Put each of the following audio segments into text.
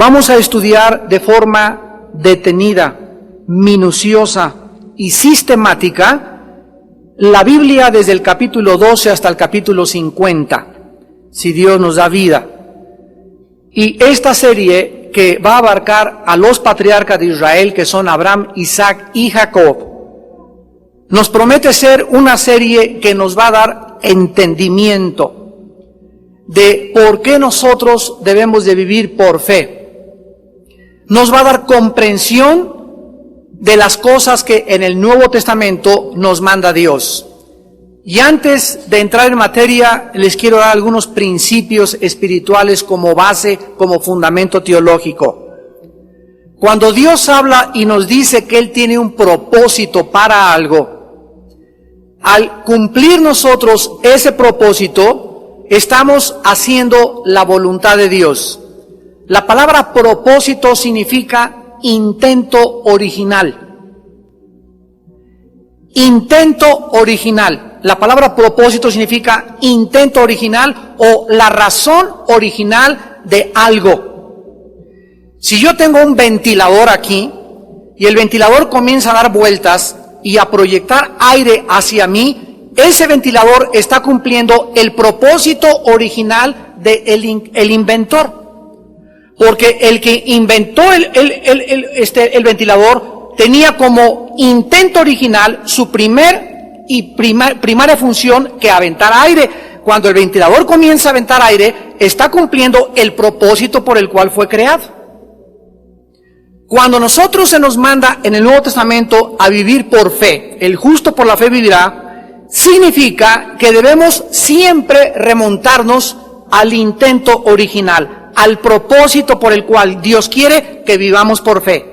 Vamos a estudiar de forma detenida, minuciosa y sistemática la Biblia desde el capítulo 12 hasta el capítulo 50, si Dios nos da vida. Y esta serie que va a abarcar a los patriarcas de Israel, que son Abraham, Isaac y Jacob, nos promete ser una serie que nos va a dar entendimiento de por qué nosotros debemos de vivir por fe. Nos va a dar comprensión de las cosas que en el Nuevo Testamento nos manda Dios. Y antes de entrar en materia, les quiero dar algunos principios espirituales como base, como fundamento teológico. Cuando Dios habla y nos dice que Él tiene un propósito para algo, al cumplir nosotros ese propósito, estamos haciendo la voluntad de Dios. La palabra propósito significa intento original. Intento original. La palabra propósito significa intento original o la razón original de algo. Si yo tengo un ventilador aquí y el ventilador comienza a dar vueltas y a proyectar aire hacia mí, ese ventilador está cumpliendo el propósito original del inventor. Porque el que inventó el ventilador tenía como intento original su primaria función que aventar aire. Cuando el ventilador comienza a aventar aire, está cumpliendo el propósito por el cual fue creado. Cuando nosotros se nos manda en el Nuevo Testamento a vivir por fe, el justo por la fe vivirá, significa que debemos siempre remontarnos al intento original, al propósito por el cual Dios quiere que vivamos por fe.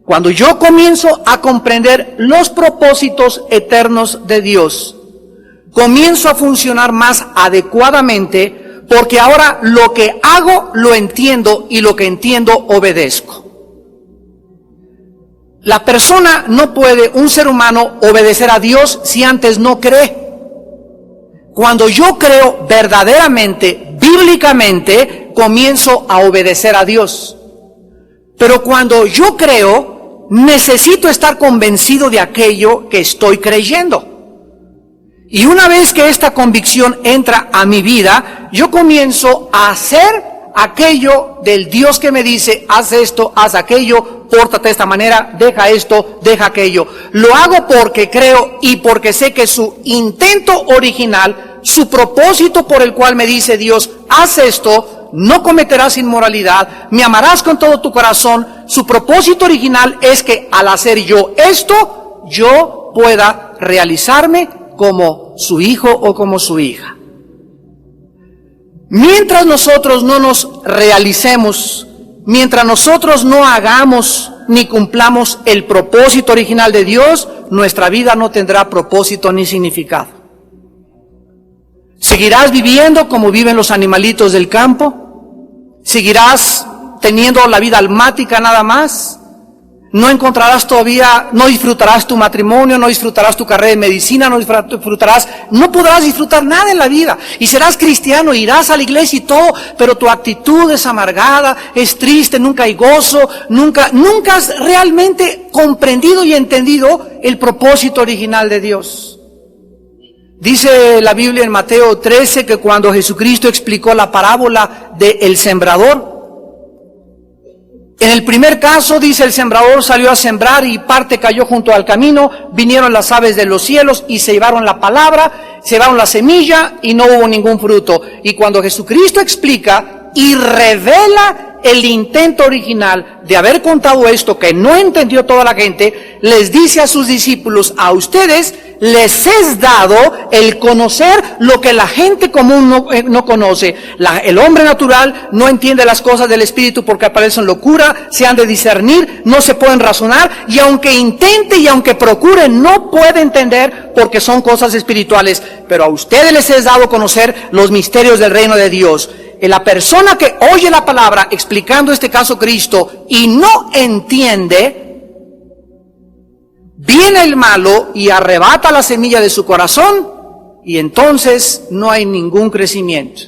Cuando yo comienzo a comprender los propósitos eternos de Dios, comienzo a funcionar más adecuadamente, porque ahora lo que hago lo entiendo y lo que entiendo obedezco. La persona no puede, un ser humano, obedecer a Dios si antes no cree. Cuando yo creo verdaderamente, bíblicamente, comienzo a obedecer a Dios. Pero cuando yo creo, necesito estar convencido de aquello que estoy creyendo. Y una vez que esta convicción entra a mi vida, yo comienzo a hacer aquello del Dios que me dice, haz esto, haz aquello, pórtate de esta manera, deja esto, deja aquello. Lo hago porque creo y porque sé que su intento original, su propósito por el cual me dice Dios, haz esto, no cometerás inmoralidad, me amarás con todo tu corazón. Su propósito original es que al hacer yo esto, yo pueda realizarme como su hijo o como su hija. Mientras nosotros no nos realicemos, mientras nosotros no hagamos ni cumplamos el propósito original de Dios, nuestra vida no tendrá propósito ni significado. ¿Seguirás viviendo como viven los animalitos del campo? ¿Seguirás teniendo la vida almática nada más? No encontrarás todavía, no disfrutarás tu matrimonio, no disfrutarás tu carrera de medicina, no podrás disfrutar nada en la vida. Y serás cristiano, irás a la iglesia y todo, pero tu actitud es amargada, es triste, nunca hay gozo, nunca has realmente comprendido y entendido el propósito original de Dios. Dice la Biblia en Mateo 13 que cuando Jesucristo explicó la parábola del sembrador, en el primer caso, dice, el sembrador salió a sembrar y parte cayó junto al camino, vinieron las aves de los cielos y se llevaron la palabra, se llevaron la semilla y no hubo ningún fruto. Y cuando Jesucristo explica y revela el intento original de haber contado esto que no entendió toda la gente. Les dice a sus discípulos: a ustedes les es dado el conocer lo que la gente común no conoce. El hombre natural no entiende las cosas del Espíritu porque aparecen locura, se han de discernir, no se pueden razonar, y aunque intente y aunque procure, no puede entender porque son cosas espirituales. Pero a ustedes les es dado conocer los misterios del reino de Dios. La persona que oye la palabra explicando este caso Cristo y no entiende, viene el malo y arrebata la semilla de su corazón, y entonces no hay ningún crecimiento.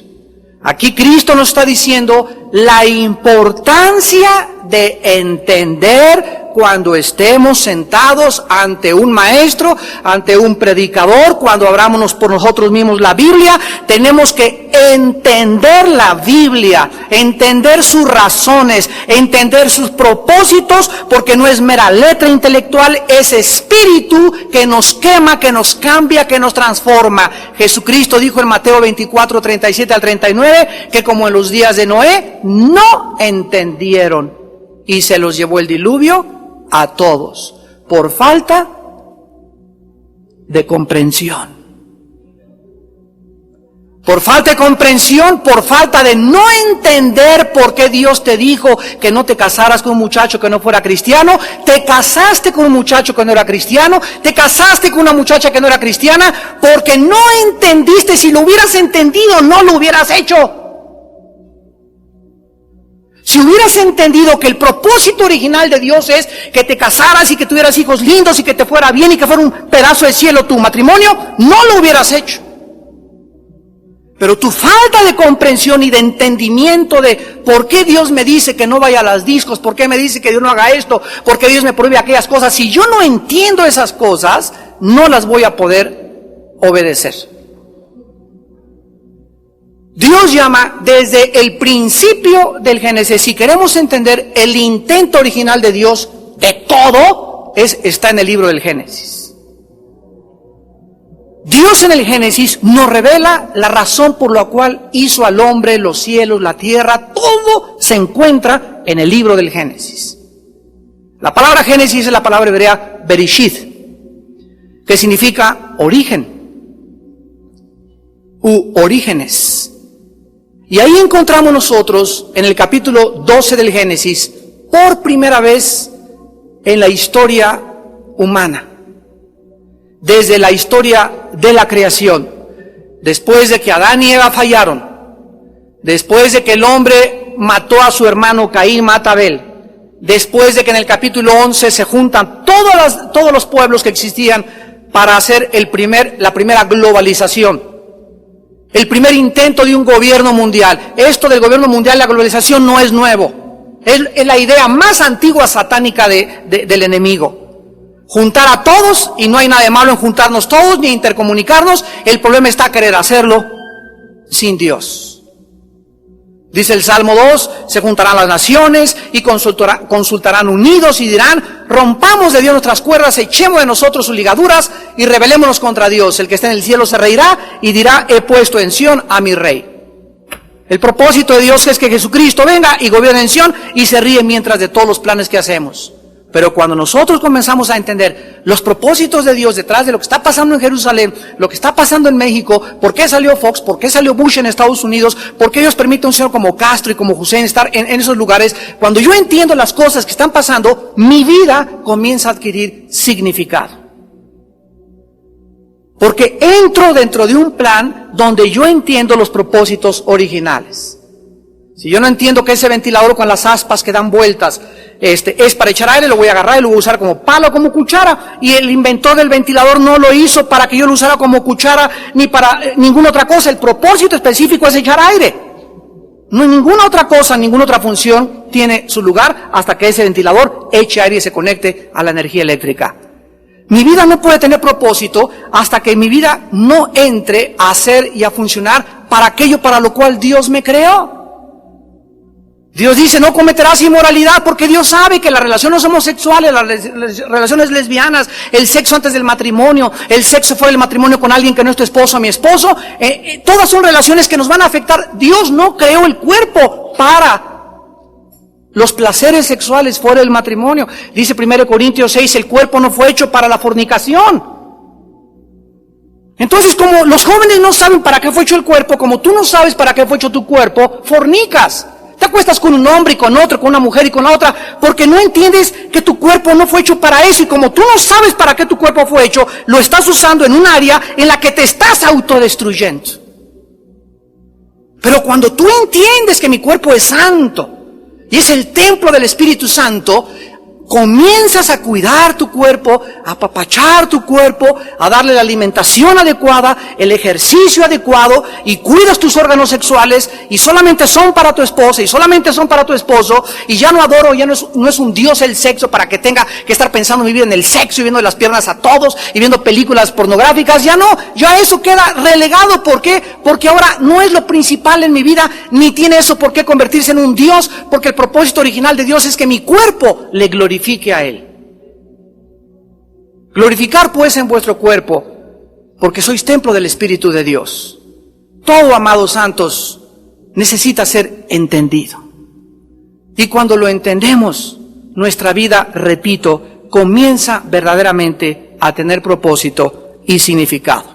Aquí Cristo nos está diciendo la importancia de entender cuando estemos sentados ante un maestro, ante un predicador, cuando abramos por nosotros mismos la Biblia. Tenemos que entender la Biblia, entender sus razones, entender sus propósitos, porque no es mera letra intelectual, es espíritu que nos quema, que nos cambia, que nos transforma. Jesucristo dijo en Mateo 24, 37 al 39, que como en los días de Noé, no entendieron, y se los llevó el diluvio a todos, por falta de comprensión. Por falta de comprensión, por falta de no entender por qué Dios te dijo que no te casaras con un muchacho que no fuera cristiano. Te casaste con un muchacho que no era cristiano, te casaste con una muchacha que no era cristiana, porque no entendiste. Si lo hubieras entendido, no lo hubieras hecho. Si hubieras entendido que el propósito original de Dios es que te casaras y que tuvieras hijos lindos y que te fuera bien y que fuera un pedazo de cielo tu matrimonio, no lo hubieras hecho. Pero tu falta de comprensión y de entendimiento de por qué Dios me dice que no vaya a las discos, por qué me dice que Dios no haga esto, por qué Dios me prohíbe aquellas cosas, si yo no entiendo esas cosas, no las voy a poder obedecer. Dios llama desde el principio del Génesis. Si queremos entender el intento original de Dios de todo, está en el libro del Génesis. Dios en el Génesis nos revela la razón por la cual hizo al hombre, los cielos, la tierra. Todo se encuentra en el libro del Génesis. La palabra Génesis es la palabra hebrea Bereshit, que significa origen u orígenes. Y ahí encontramos nosotros, en el capítulo 12 del Génesis, por primera vez en la historia humana, desde la historia de la creación, después de que Adán y Eva fallaron, después de que el hombre mató a su hermano Caín, mata a Abel, después de que en el capítulo 11 se juntan todos los pueblos que existían para hacer la primera globalización. El primer intento de un gobierno mundial. Esto del gobierno mundial, la globalización, no es nuevo. Es la idea más antigua satánica del enemigo. Juntar a todos, y no hay nada de malo en juntarnos todos, ni intercomunicarnos. El problema está querer hacerlo sin Dios. Dice el Salmo 2, se juntarán las naciones y consultarán unidos y dirán: rompamos de Dios nuestras cuerdas, echemos de nosotros sus ligaduras y rebelémonos contra Dios. El que está en el cielo se reirá y dirá: he puesto en Sión a mi rey. El propósito de Dios es que Jesucristo venga y gobierne en Sión, y se ríe mientras de todos los planes que hacemos. Pero cuando nosotros comenzamos a entender los propósitos de Dios detrás de lo que está pasando en Jerusalén, lo que está pasando en México, por qué salió Fox, por qué salió Bush en Estados Unidos, por qué Dios permite a un señor como Castro y como Hussein estar en esos lugares, cuando yo entiendo las cosas que están pasando, mi vida comienza a adquirir significado. Porque entro dentro de un plan donde yo entiendo los propósitos originales. Si yo no entiendo que ese ventilador con las aspas que dan vueltas es para echar aire, lo voy a agarrar y lo voy a usar como palo, como cuchara. Y el inventor del ventilador no lo hizo para que yo lo usara como cuchara ni para ninguna otra cosa. El propósito específico es echar aire. No hay ninguna otra cosa, ninguna otra función tiene su lugar hasta que ese ventilador eche aire y se conecte a la energía eléctrica. Mi vida no puede tener propósito hasta que mi vida no entre a hacer y a funcionar para aquello para lo cual Dios me creó. Dios dice, no cometerás inmoralidad, porque Dios sabe que las relaciones homosexuales, las relaciones lesbianas, el sexo antes del matrimonio, el sexo fuera del matrimonio con alguien que no es tu esposo o mi esposo, todas son relaciones que nos van a afectar. Dios no creó el cuerpo para los placeres sexuales fuera del matrimonio. Dice 1 Corintios 6, el cuerpo no fue hecho para la fornicación. Entonces, como los jóvenes no saben para qué fue hecho el cuerpo, como tú no sabes para qué fue hecho tu cuerpo, fornicas. Te acuestas con un hombre y con otro, con una mujer y con la otra, porque no entiendes que tu cuerpo no fue hecho para eso, y como tú no sabes para qué tu cuerpo fue hecho, lo estás usando en un área en la que te estás autodestruyendo. Pero cuando tú entiendes que mi cuerpo es santo, y es el templo del Espíritu Santo, comienzas a cuidar tu cuerpo, a apapachar tu cuerpo, a darle la alimentación adecuada, el ejercicio adecuado, y cuidas tus órganos sexuales, y solamente son para tu esposa, y solamente son para tu esposo, y ya no adoro, ya no es un Dios el sexo para que tenga que estar pensando mi vida en el sexo, y viendo las piernas a todos, y viendo películas pornográficas. Ya no, ya eso queda relegado. ¿Por qué? Porque ahora no es lo principal en mi vida, ni tiene eso por qué convertirse en un Dios, porque el propósito original de Dios es que mi cuerpo le glorifique a Él. Glorificar pues en vuestro cuerpo, porque sois templo del Espíritu de Dios. Todo, amados santos, necesita ser entendido. Y cuando lo entendemos, nuestra vida, repito, comienza verdaderamente a tener propósito y significado.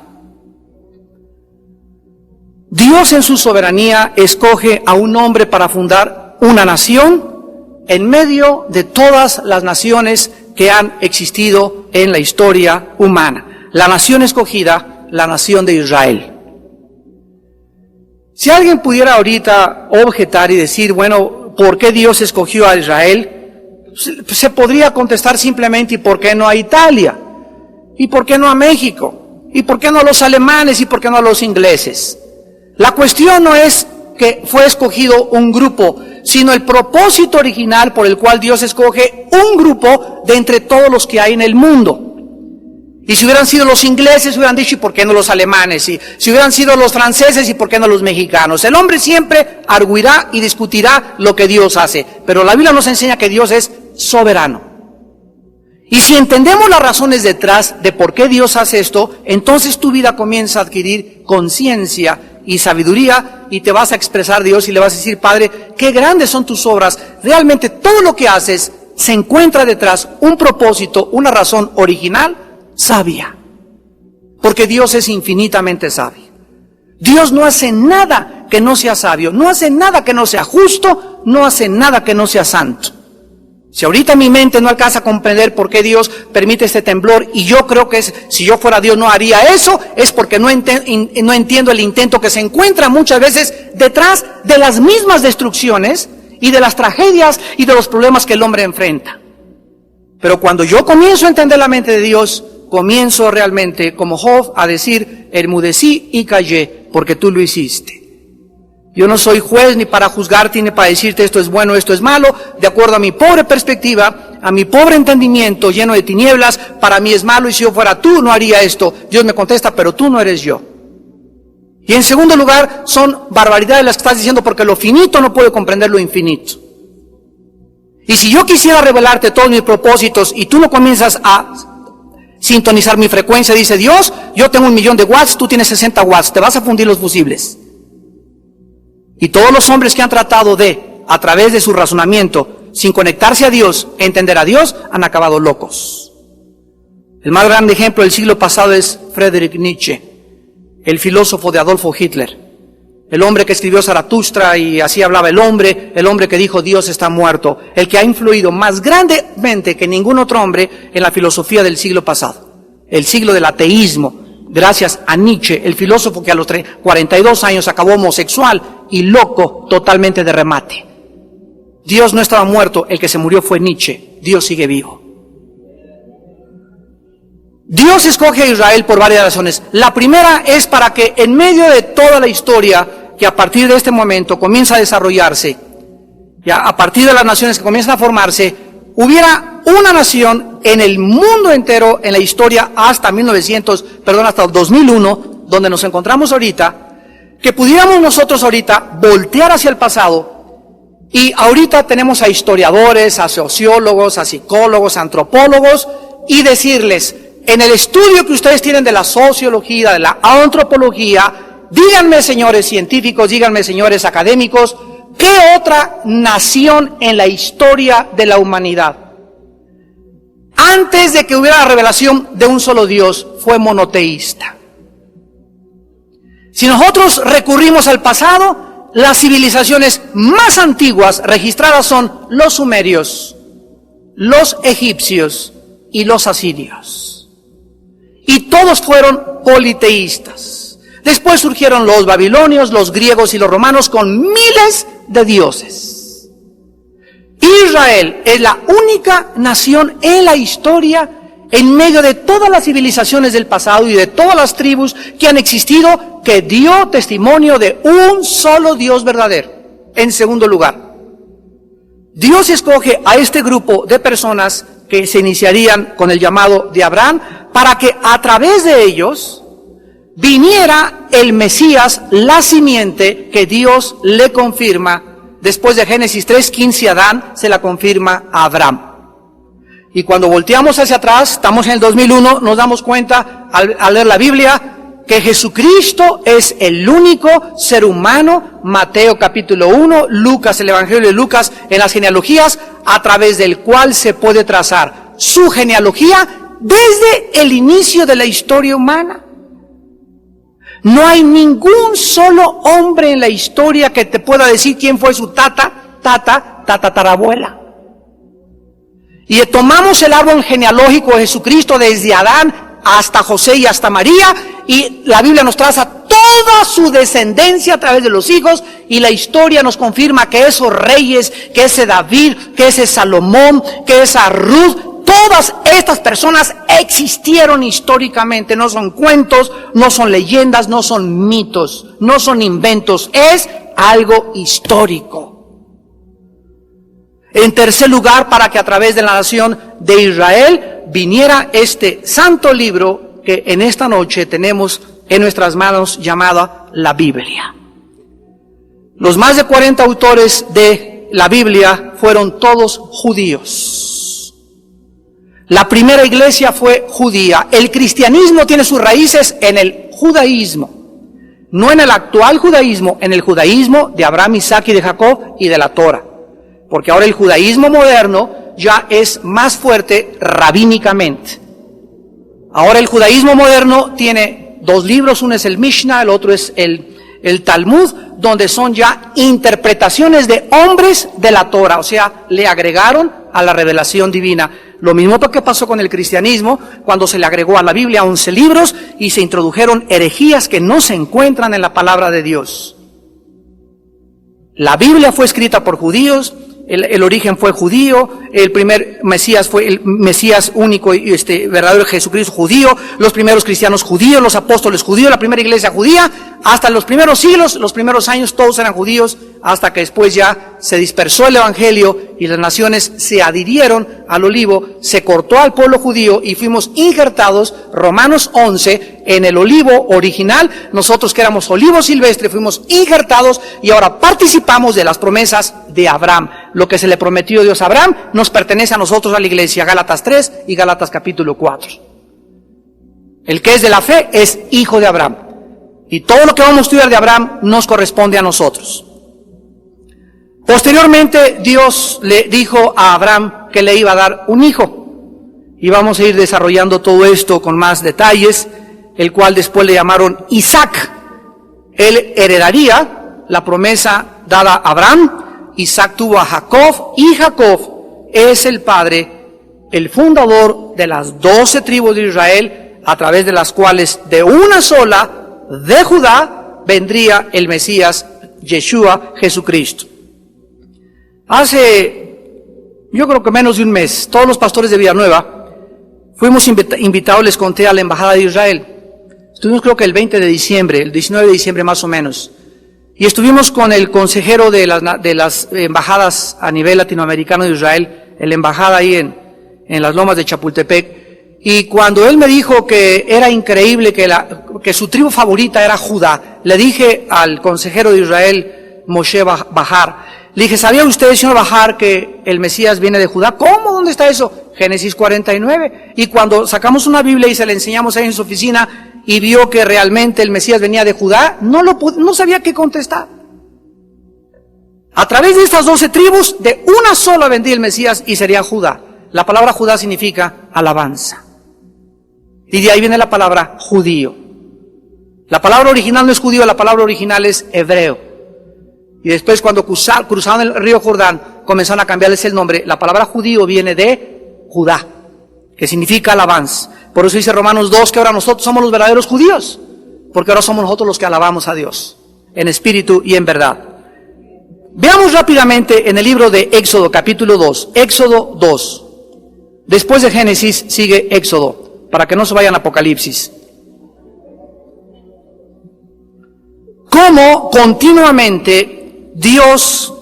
Dios en su soberanía escoge a un hombre para fundar una nación en medio de todas las naciones que han existido en la historia humana. La nación escogida, la nación de Israel. Si alguien pudiera ahorita objetar y decir, bueno, ¿por qué Dios escogió a Israel? Se podría contestar simplemente, ¿y por qué no a Italia? ¿Y por qué no a México? ¿Y por qué no a los alemanes? ¿Y por qué no a los ingleses? La cuestión no es que fue escogido un grupo, sino el propósito original por el cual Dios escoge un grupo de entre todos los que hay en el mundo. Y si hubieran sido los ingleses, hubieran dicho, ¿y por qué no los alemanes? Y si hubieran sido los franceses, ¿y por qué no los mexicanos? El hombre siempre arguirá y discutirá lo que Dios hace, pero la Biblia nos enseña que Dios es soberano. Y si entendemos las razones detrás de por qué Dios hace esto, entonces tu vida comienza a adquirir conciencia y sabiduría, y te vas a expresar a Dios y le vas a decir, Padre, qué grandes son tus obras. Realmente todo lo que haces se encuentra detrás un propósito, una razón original, sabia. Porque Dios es infinitamente sabio. Dios no hace nada que no sea sabio, no hace nada que no sea justo, no hace nada que no sea santo. Si ahorita mi mente no alcanza a comprender por qué Dios permite este temblor, y yo creo que si yo fuera Dios no haría eso, es porque no entiendo el intento que se encuentra muchas veces detrás de las mismas destrucciones y de las tragedias y de los problemas que el hombre enfrenta. Pero cuando yo comienzo a entender la mente de Dios, comienzo realmente, como Job, a decir, enmudecí y callé, porque tú lo hiciste. Yo no soy juez ni para juzgarte ni para decirte esto es bueno, esto es malo, de acuerdo a mi pobre perspectiva, a mi pobre entendimiento lleno de tinieblas. Para mí es malo, y si yo fuera tú no haría esto. Dios me contesta, pero tú no eres yo. Y en segundo lugar, son barbaridades las que estás diciendo, porque lo finito no puede comprender lo infinito. Y si yo quisiera revelarte todos mis propósitos y tú no comienzas a sintonizar mi frecuencia, dice Dios, yo tengo 1,000,000 de watts, tú tienes 60 watts, te vas a fundir los fusibles. Y todos los hombres que han tratado de, a través de su razonamiento, sin conectarse a Dios, entender a Dios, han acabado locos. El más grande ejemplo del siglo pasado es Friedrich Nietzsche, el filósofo de Adolfo Hitler, el hombre que escribió Zaratustra y así hablaba el hombre que dijo Dios está muerto, el que ha influido más grandemente que ningún otro hombre en la filosofía del siglo pasado, el siglo del ateísmo. Gracias a Nietzsche, el filósofo que a los 42 años acabó homosexual y loco totalmente de remate. Dios no estaba muerto, el que se murió fue Nietzsche. Dios sigue vivo. Dios escoge a Israel por varias razones. La primera es para que en medio de toda la historia que a partir de este momento comienza a desarrollarse, ya a partir de las naciones que comienzan a formarse, hubiera una nación en el mundo entero, en la historia hasta hasta el 2001, donde nos encontramos ahorita, que pudiéramos nosotros ahorita voltear hacia el pasado Y ahorita tenemos a historiadores, a sociólogos, a psicólogos, a antropólogos, y decirles, en el estudio que ustedes tienen de la sociología, de la antropología, díganme, señores científicos, díganme, señores académicos, ¿qué otra nación en la historia de la humanidad, antes de que hubiera la revelación de un solo Dios, fue monoteísta? Si nosotros recurrimos al pasado, las civilizaciones más antiguas registradas son los sumerios, los egipcios y los asirios. Y todos fueron politeístas. Después surgieron los babilonios, los griegos y los romanos con miles de dioses. Israel es la única nación en la historia, en medio de todas las civilizaciones del pasado y de todas las tribus que han existido, que dio testimonio de un solo Dios verdadero. En segundo lugar, Dios escoge a este grupo de personas que se iniciarían con el llamado de Abraham, para que a través de ellos viniera el Mesías, la simiente que Dios le confirma. Después de Génesis 3:15 a Adán, se la confirma a Abraham. Y cuando volteamos hacia atrás, estamos en el 2001, nos damos cuenta al leer la Biblia que Jesucristo es el único ser humano, Mateo capítulo 1, Lucas, el Evangelio de Lucas, en las genealogías, a través del cual se puede trazar su genealogía desde el inicio de la historia humana. No hay ningún solo hombre en la historia que te pueda decir quién fue su tatarabuela. Y tomamos el árbol genealógico de Jesucristo desde Adán hasta José y hasta María, y la Biblia nos traza toda su descendencia a través de los hijos, y la historia nos confirma que esos reyes, que ese David, que ese Salomón, que esa Ruth, todas estas personas existieron históricamente. No son cuentos, no son leyendas, no son mitos, no son inventos, es algo histórico. En tercer lugar, para que a través de la nación de Israel viniera este santo libro que en esta noche tenemos en nuestras manos, llamada la Biblia. Los más de 40 autores de la Biblia fueron todos judíos. La primera iglesia fue judía. El cristianismo tiene sus raíces en el judaísmo, no en el actual judaísmo, en el judaísmo de Abraham, Isaac y de Jacob y de la Torah. Porque ahora el judaísmo moderno ya es más fuerte rabínicamente. Ahora el judaísmo moderno tiene dos libros, uno es el Mishnah, el otro es el Talmud, donde son ya interpretaciones de hombres de la Torah, o sea, le agregaron a la revelación divina. Lo mismo que pasó con el cristianismo, cuando se le agregó a la Biblia 11 libros y se introdujeron herejías que no se encuentran en la palabra de Dios. La Biblia fue escrita por judíos. El origen fue judío, el primer Mesías fue el Mesías único y verdadero Jesucristo judío, los primeros cristianos judíos, los apóstoles judíos, la primera iglesia judía, hasta los primeros siglos, los primeros años todos eran judíos, hasta que después ya se dispersó el evangelio y las naciones se adhirieron al olivo, se cortó al pueblo judío y fuimos injertados, Romanos 11, en el olivo original. Nosotros que éramos olivo silvestre fuimos injertados y ahora participamos de las promesas de Abraham. Lo que se le prometió Dios a Abraham nos pertenece a nosotros, a la iglesia. Gálatas 3 y Gálatas capítulo 4. El que es de la fe es hijo de Abraham. Y todo lo que vamos a estudiar de Abraham nos corresponde a nosotros. Posteriormente, Dios le dijo a Abraham que le iba a dar un hijo. Y vamos a ir desarrollando todo esto con más detalles, el cual después le llamaron Isaac. Él heredaría la promesa dada a Abraham. Isaac tuvo a Jacob, y Jacob es el padre, el fundador de las 12 tribus de Israel, a través de las cuales de una sola, de Judá, vendría el Mesías, Yeshua, Jesucristo. Hace, yo creo que menos de un mes, todos los pastores de Villanueva fuimos invitados, les conté, a la embajada de Israel. Estuvimos creo que el 20 de diciembre, el 19 de diciembre más o menos. Y estuvimos con el consejero de las embajadas a nivel latinoamericano de Israel, en la embajada ahí en las lomas de Chapultepec. Y cuando él me dijo que era increíble que su tribu favorita era Judá, le dije al consejero de Israel, Moshe Bahar. Le dije, ¿sabía usted, señor Bahar, que el Mesías viene de Judá? ¿Cómo? ¿Dónde está eso? Génesis 49. Y cuando sacamos una Biblia y se la enseñamos ahí en su oficina y vio que realmente el Mesías venía de Judá, no sabía qué contestar. A través de estas 12 tribus, de una sola vendría el Mesías y sería Judá. La palabra Judá significa alabanza. Y de ahí viene la palabra judío. La palabra original no es judío, la palabra original es hebreo. Y después cuando cruzaron el río Jordán, comenzaron a cambiarles el nombre. La palabra judío viene de Judá, que significa alabanza. Por eso dice Romanos 2 que ahora nosotros somos los verdaderos judíos, porque ahora somos nosotros los que alabamos a Dios, en espíritu y en verdad. Veamos rápidamente en el libro de Éxodo, capítulo 2, Éxodo 2. Después de Génesis sigue Éxodo, para que no se vayan a Apocalipsis. Cómo continuamente Dios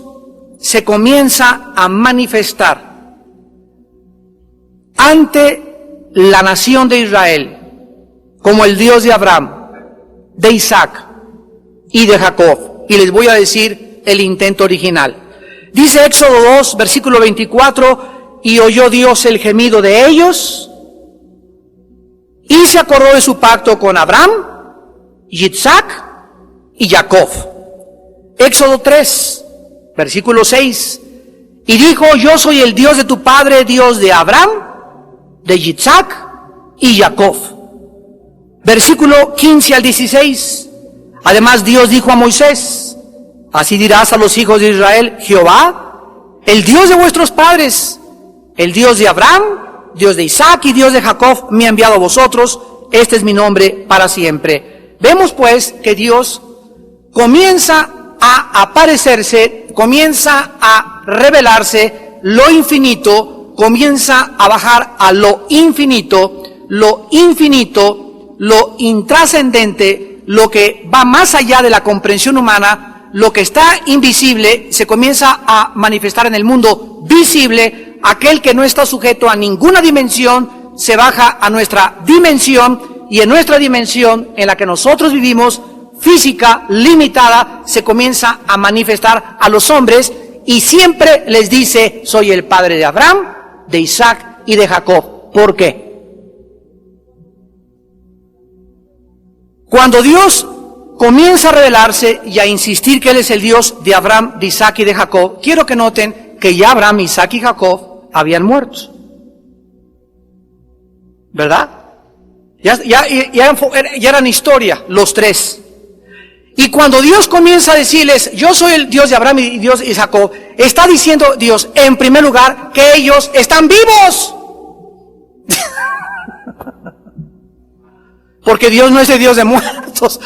se comienza a manifestar ante la nación de Israel como el Dios de Abraham, de Isaac y de Jacob. Y les voy a decir el intento original. Dice Éxodo 2, versículo 24, y oyó Dios el gemido de ellos, y se acordó de su pacto con Abraham, Isaac y Jacob. Éxodo 3, versículo 6, y dijo, yo soy el Dios de tu padre, Dios de Abraham, de Isaac y Jacob. Versículo 15 al 16, además Dios dijo a Moisés, así dirás a los hijos de Israel, Jehová, el Dios de vuestros padres, el Dios de Abraham, Dios de Isaac y Dios de Jacob, me ha enviado a vosotros, este es mi nombre para siempre. Vemos pues que Dios comienza a aparecerse, comienza a revelarse lo infinito, comienza a bajar a lo infinito, lo intrascendente, lo que va más allá de la comprensión humana, lo que está invisible se comienza a manifestar en el mundo visible. Aquel que no está sujeto a ninguna dimensión se baja a nuestra dimensión, y en nuestra dimensión en la que nosotros vivimos, física, limitada, se comienza a manifestar a los hombres y siempre les dice, soy el padre de Abraham, de Isaac y de Jacob. ¿Por qué? Cuando Dios comienza a revelarse y a insistir que Él es el Dios de Abraham, de Isaac y de Jacob, quiero que noten que ya Abraham, Isaac y Jacob habían muerto. ¿Verdad? Ya eran historia, los tres. Y cuando Dios comienza a decirles, yo soy el Dios de Abraham y Dios de Jacob, está diciendo Dios, en primer lugar, que ellos están vivos. Porque Dios no es el Dios de muertos.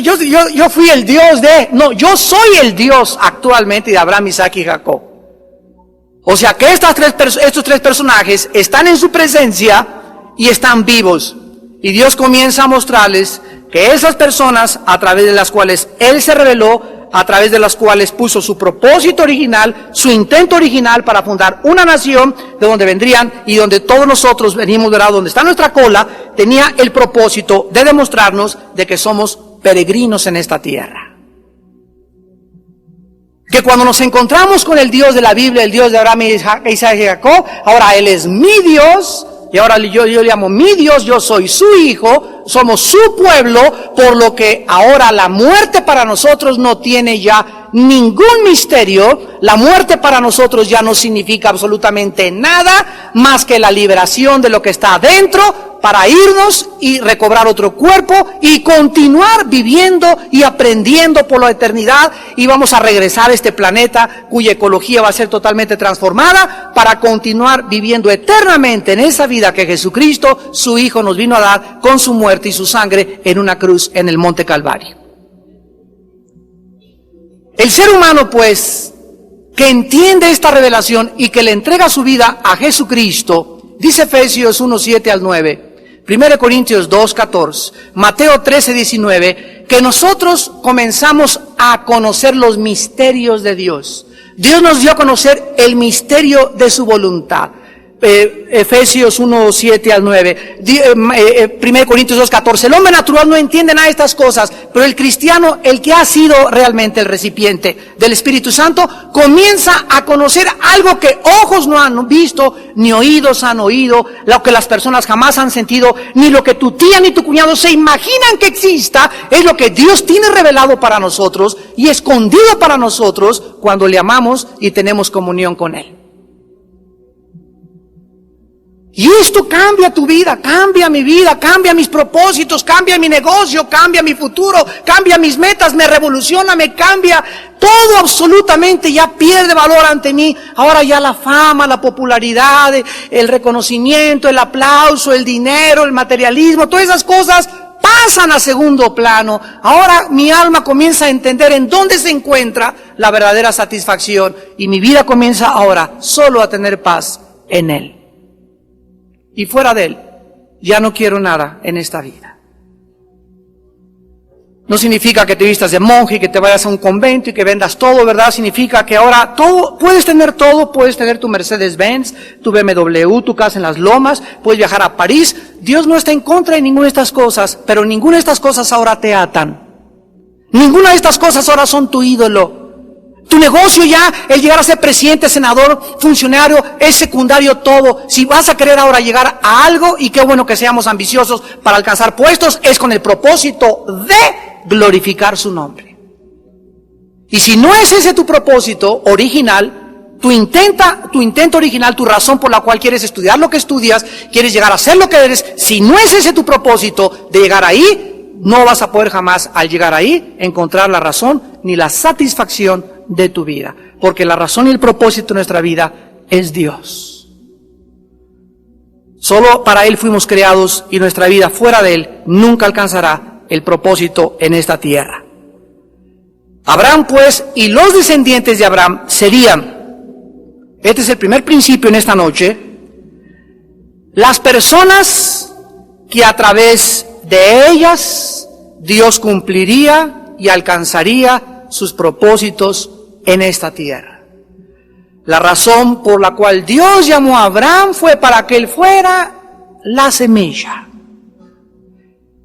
Yo fui el Dios de... No, yo soy el Dios actualmente de Abraham, Isaac y Jacob. O sea que estos tres personajes están en su presencia y están vivos. Y Dios comienza a mostrarles que esas personas, a través de las cuales Él se reveló, a través de las cuales puso su propósito original, su intento original para fundar una nación de donde vendrían y donde todos nosotros venimos, ¿verdad? Donde está nuestra cola, tenía el propósito de demostrarnos de que somos peregrinos en esta tierra. Que cuando nos encontramos con el Dios de la Biblia, el Dios de Abraham, Isaac y Jacob, ahora Él es mi Dios. Y ahora yo le llamo mi Dios, yo soy su hijo, somos su pueblo, por lo que ahora la muerte para nosotros no tiene ya ningún misterio. La muerte para nosotros ya no significa absolutamente nada más que la liberación de lo que está adentro para irnos y recobrar otro cuerpo y continuar viviendo y aprendiendo por la eternidad, y vamos a regresar a este planeta cuya ecología va a ser totalmente transformada para continuar viviendo eternamente en esa vida que Jesucristo, su Hijo, nos vino a dar con su muerte y su sangre en una cruz en el Monte Calvario. El ser humano, pues, que entiende esta revelación y que le entrega su vida a Jesucristo, dice Efesios 1, 7 al 9, 1 Corintios 2, 14, Mateo 13, 19, que nosotros comenzamos a conocer los misterios de Dios. Dios nos dio a conocer el misterio de su voluntad. Efesios 1, 7 al 9, 1 Corintios 2, 14. El hombre natural no entiende nada de estas cosas, pero el cristiano, el que ha sido realmente el recipiente del Espíritu Santo, comienza a conocer algo que ojos no han visto, ni oídos han oído, lo que las personas jamás han sentido, ni lo que tu tía ni tu cuñado se imaginan que exista, es lo que Dios tiene revelado para nosotros y escondido para nosotros cuando le amamos y tenemos comunión con Él. Y esto cambia tu vida, cambia mi vida, cambia mis propósitos, cambia mi negocio, cambia mi futuro, cambia mis metas, me revoluciona, me cambia. Todo absolutamente ya pierde valor ante mí. Ahora ya la fama, la popularidad, el reconocimiento, el aplauso, el dinero, el materialismo, todas esas cosas pasan a segundo plano. Ahora mi alma comienza a entender en dónde se encuentra la verdadera satisfacción y mi vida comienza ahora solo a tener paz en Él. Y fuera de Él, ya no quiero nada en esta vida. No significa que te vistas de monje y que te vayas a un convento y que vendas todo, ¿verdad? Significa que ahora puedes tener todo, puedes tener tu Mercedes-Benz, tu BMW, tu casa en las lomas, puedes viajar a París. Dios no está en contra de ninguna de estas cosas, pero ninguna de estas cosas ahora te atan. Ninguna de estas cosas ahora son tu ídolo. Tu negocio ya, el llegar a ser presidente, senador, funcionario, es secundario todo. Si vas a querer ahora llegar a algo, y qué bueno que seamos ambiciosos para alcanzar puestos, es con el propósito de glorificar su nombre. Y si no es ese tu propósito original, tu intento original, tu razón por la cual quieres estudiar lo que estudias, quieres llegar a ser lo que eres, si no es ese tu propósito de llegar ahí, no vas a poder jamás al llegar ahí encontrar la razón ni la satisfacción de tu vida, porque la razón y el propósito de nuestra vida es Dios. Solo para Él fuimos creados y nuestra vida fuera de Él nunca alcanzará el propósito en esta tierra. Abraham pues y los descendientes de Abraham serían, este es el primer principio en esta noche, las personas que a través de ellas Dios cumpliría y alcanzaría sus propósitos en esta tierra. La razón por la cual Dios llamó a Abraham fue para que él fuera la semilla.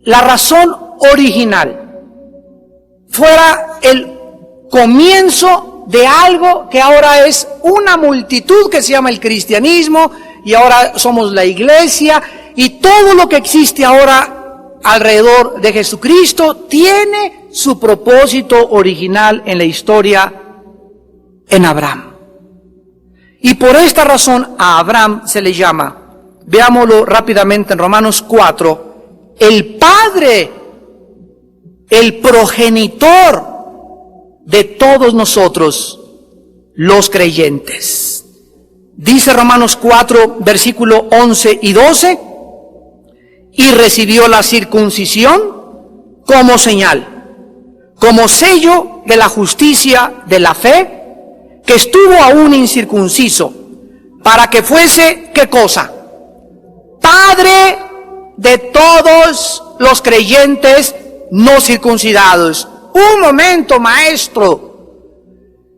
La razón original fuera el comienzo de algo que ahora es una multitud que se llama el cristianismo, y ahora somos la iglesia, y todo lo que existe ahora alrededor de Jesucristo tiene su propósito original en la historia en Abraham. Y por esta razón a Abraham se le llama, veámoslo rápidamente en Romanos 4, el padre, el progenitor de todos nosotros los creyentes. Dice Romanos 4, versículo 11 y 12, y recibió la circuncisión como señal, como sello de la justicia de la fe, que estuvo aún incircunciso, para que fuese, ¿qué cosa? Padre de todos los creyentes no circuncidados. Un momento, maestro.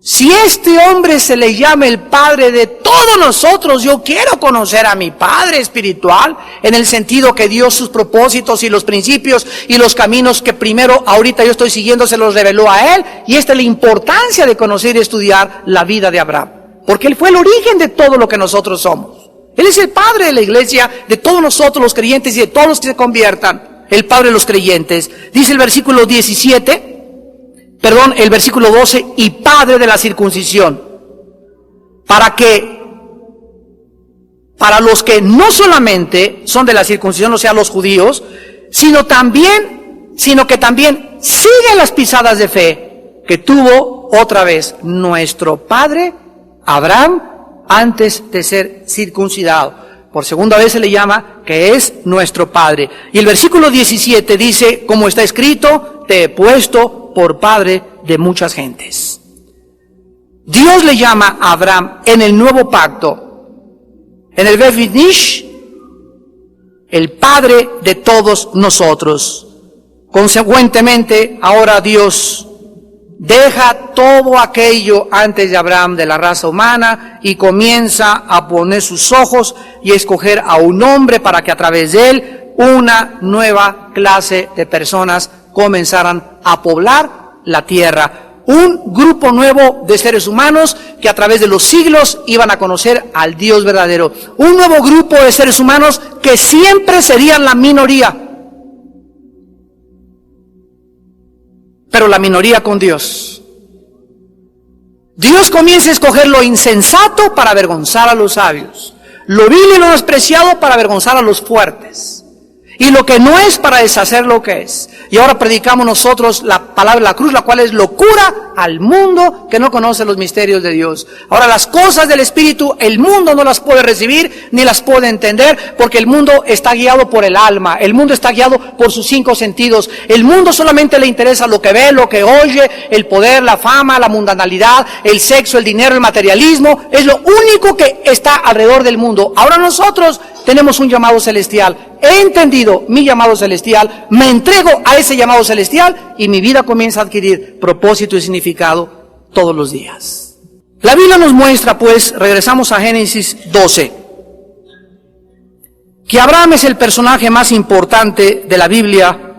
Si este hombre se le llama el Padre de todos nosotros, yo quiero conocer a mi Padre espiritual, en el sentido que Dios sus propósitos y los principios y los caminos que primero ahorita yo estoy siguiendo se los reveló a Él, y esta es la importancia de conocer y estudiar la vida de Abraham, porque Él fue el origen de todo lo que nosotros somos. Él es el Padre de la iglesia, de todos nosotros los creyentes y de todos los que se conviertan, el Padre de los creyentes. Dice el versículo 12, y Padre de la circuncisión, para los que no solamente son de la circuncisión, o sea, los judíos, sino que también siguen las pisadas de fe que tuvo otra vez nuestro padre Abraham antes de ser circuncidado. Por segunda vez se le llama que es nuestro Padre. Y el versículo 17 dice, como está escrito, te he puesto por padre de muchas gentes. Dios le llama a Abraham en el nuevo pacto, en el Beth Nish, el Padre de todos nosotros. Consecuentemente, ahora Dios deja todo aquello antes de Abraham de la raza humana y comienza a poner sus ojos y a escoger a un hombre para que a través de él una nueva clase de personas comenzaran a poblar la tierra. Un grupo nuevo de seres humanos que a través de los siglos iban a conocer al Dios verdadero. Un nuevo grupo de seres humanos que siempre serían la minoría. Pero la minoría con Dios. Dios comienza a escoger lo insensato para avergonzar a los sabios, lo vil y lo despreciado para avergonzar a los fuertes, y lo que no es para deshacer lo que es. Y ahora predicamos nosotros la palabra de la cruz, la cual es locura al mundo que no conoce los misterios de Dios. Ahora las cosas del Espíritu, el mundo no las puede recibir ni las puede entender, porque el mundo está guiado por el alma, el mundo está guiado por sus 5 sentidos. El mundo solamente le interesa lo que ve, lo que oye, el poder, la fama, la mundanalidad, el sexo, el dinero, el materialismo. Es lo único que está alrededor del mundo. Ahora nosotros tenemos un llamado celestial. He entendido mi llamado celestial, me entrego a ese llamado celestial y mi vida comienza a adquirir propósito y significado todos los días. La Biblia nos muestra, pues, regresamos a Génesis 12, que Abraham es el personaje más importante de la Biblia,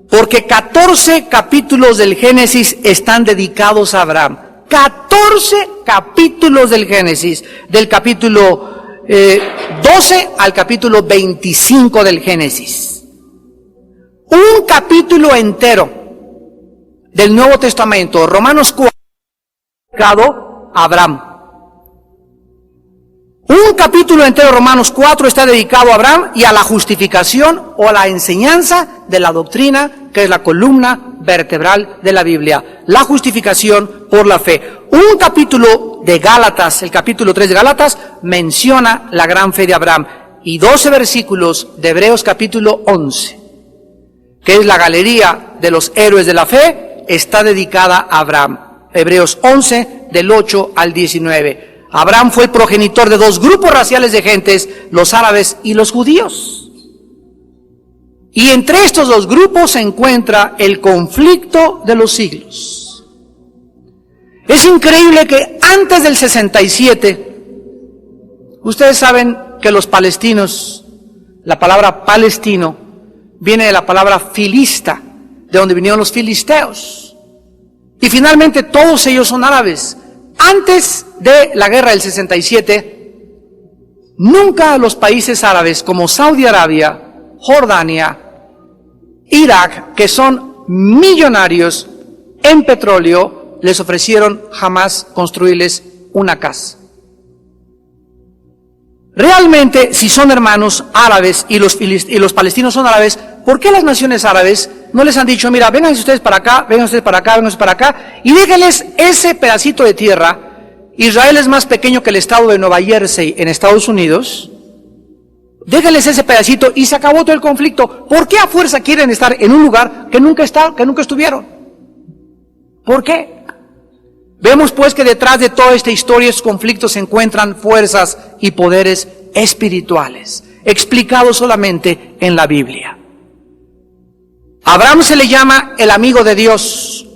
porque 14 capítulos del Génesis están dedicados a Abraham. 14 capítulos del Génesis, del capítulo 12 al capítulo 25 del Génesis. Un capítulo entero del Nuevo Testamento, Romanos 4, dedicado a Abraham. Un capítulo entero, Romanos 4, está dedicado a Abraham y a la justificación o a la enseñanza de la doctrina, que es la columna vertebral de la Biblia, la justificación por la fe. Un capítulo de Gálatas, el capítulo 3 de Gálatas, menciona la gran fe de Abraham, y 12 versículos de Hebreos capítulo 11, que es la galería de los héroes de la fe, está dedicada a Abraham. Hebreos 11, del 8 al 19. Abraham fue el progenitor de 2 grupos raciales de gentes, los árabes y los judíos. Y entre estos 2 grupos se encuentra el conflicto de los siglos. Es increíble que antes del 67, ustedes saben que los palestinos, la palabra palestino viene de la palabra filista, de donde vinieron los filisteos. Y finalmente todos ellos son árabes. Antes de la guerra del 67, nunca los países árabes como Saudi Arabia, Jordania, Irak, que son millonarios en petróleo, les ofrecieron jamás construirles una casa. Realmente, si son hermanos árabes y los palestinos son árabes, ¿por qué las naciones árabes no les han dicho, mira, vénganse ustedes para acá, vénganse ustedes para acá, vénganse para acá, y déjenles ese pedacito de tierra? Israel es más pequeño que el estado de Nueva Jersey en Estados Unidos. Déjenles ese pedacito y se acabó todo el conflicto. ¿Por qué a fuerza quieren estar en un lugar que nunca estuvieron? ¿Por qué? Vemos pues que detrás de toda esta historia, estos conflictos, se encuentran fuerzas y poderes espirituales, explicados solamente en la Biblia. A Abraham se le llama el amigo de Dios,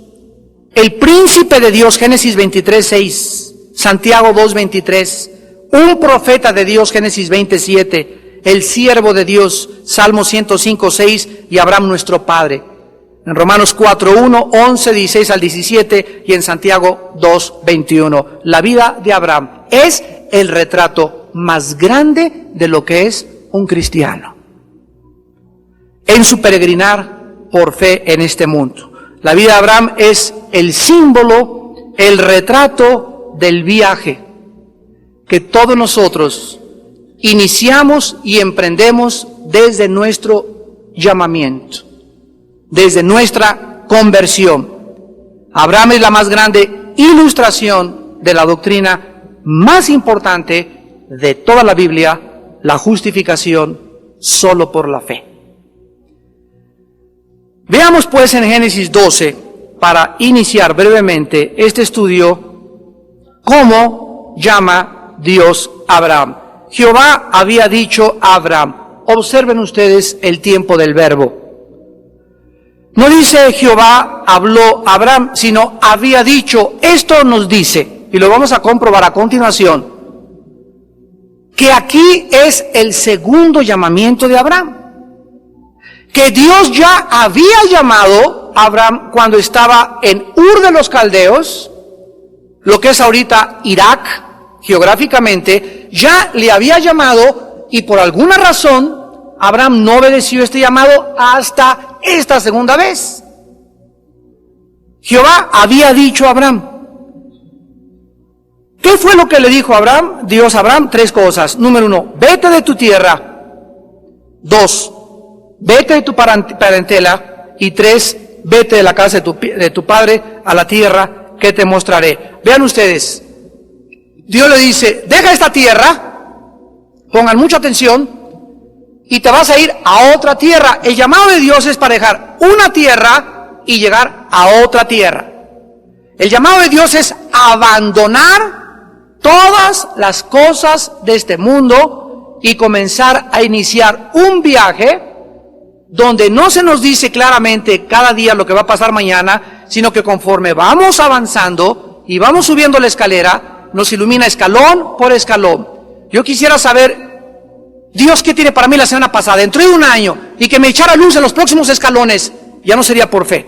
el príncipe de Dios, Génesis 23:6, Santiago 2:23, un profeta de Dios, Génesis 27, el siervo de Dios, Salmo 105:6, y Abraham nuestro padre. En Romanos 4:1, 11, 16 al 17, y en Santiago 2:21. La vida de Abraham es el retrato más grande de lo que es un cristiano en su peregrinar por fe en este mundo. La vida de Abraham es el símbolo, el retrato del viaje que todos nosotros iniciamos y emprendemos desde nuestro llamamiento, desde nuestra conversión. Abraham es la más grande ilustración de la doctrina más importante de toda la Biblia, la justificación solo por la fe. Veamos pues en Génesis 12, para iniciar brevemente este estudio, cómo llama Dios a Abraham. Jehová había dicho a Abraham, observen ustedes el tiempo del verbo. No dice Jehová habló a Abraham, sino había dicho. Esto nos dice, y lo vamos a comprobar a continuación, que aquí es el segundo llamamiento de Abraham. Que Dios ya había llamado a Abraham cuando estaba en Ur de los Caldeos, lo que es ahorita Irak, geográficamente, ya le había llamado, y por alguna razón Abraham no obedeció este llamado hasta esta segunda vez. Jehová había dicho a Abraham. ¿Qué fue lo que le dijo a Abraham? Dios a Abraham, 3 cosas. Número 1, vete de tu tierra. 2, vete de tu parentela. Y 3, vete de la casa de tu padre a la tierra que te mostraré. Vean ustedes, Dios le dice, deja esta tierra, pongan mucha atención, y te vas a ir a otra tierra. El llamado de Dios es para dejar una tierra y llegar a otra tierra. El llamado de Dios es abandonar todas las cosas de este mundo y comenzar a iniciar un viaje donde no se nos dice claramente cada día lo que va a pasar mañana, sino que conforme vamos avanzando y vamos subiendo la escalera, nos ilumina escalón por escalón. Yo quisiera saber, Dios, ¿qué tiene para mí la semana pasada? Dentro de un año, y que me echara luz en los próximos escalones, ya no sería por fe.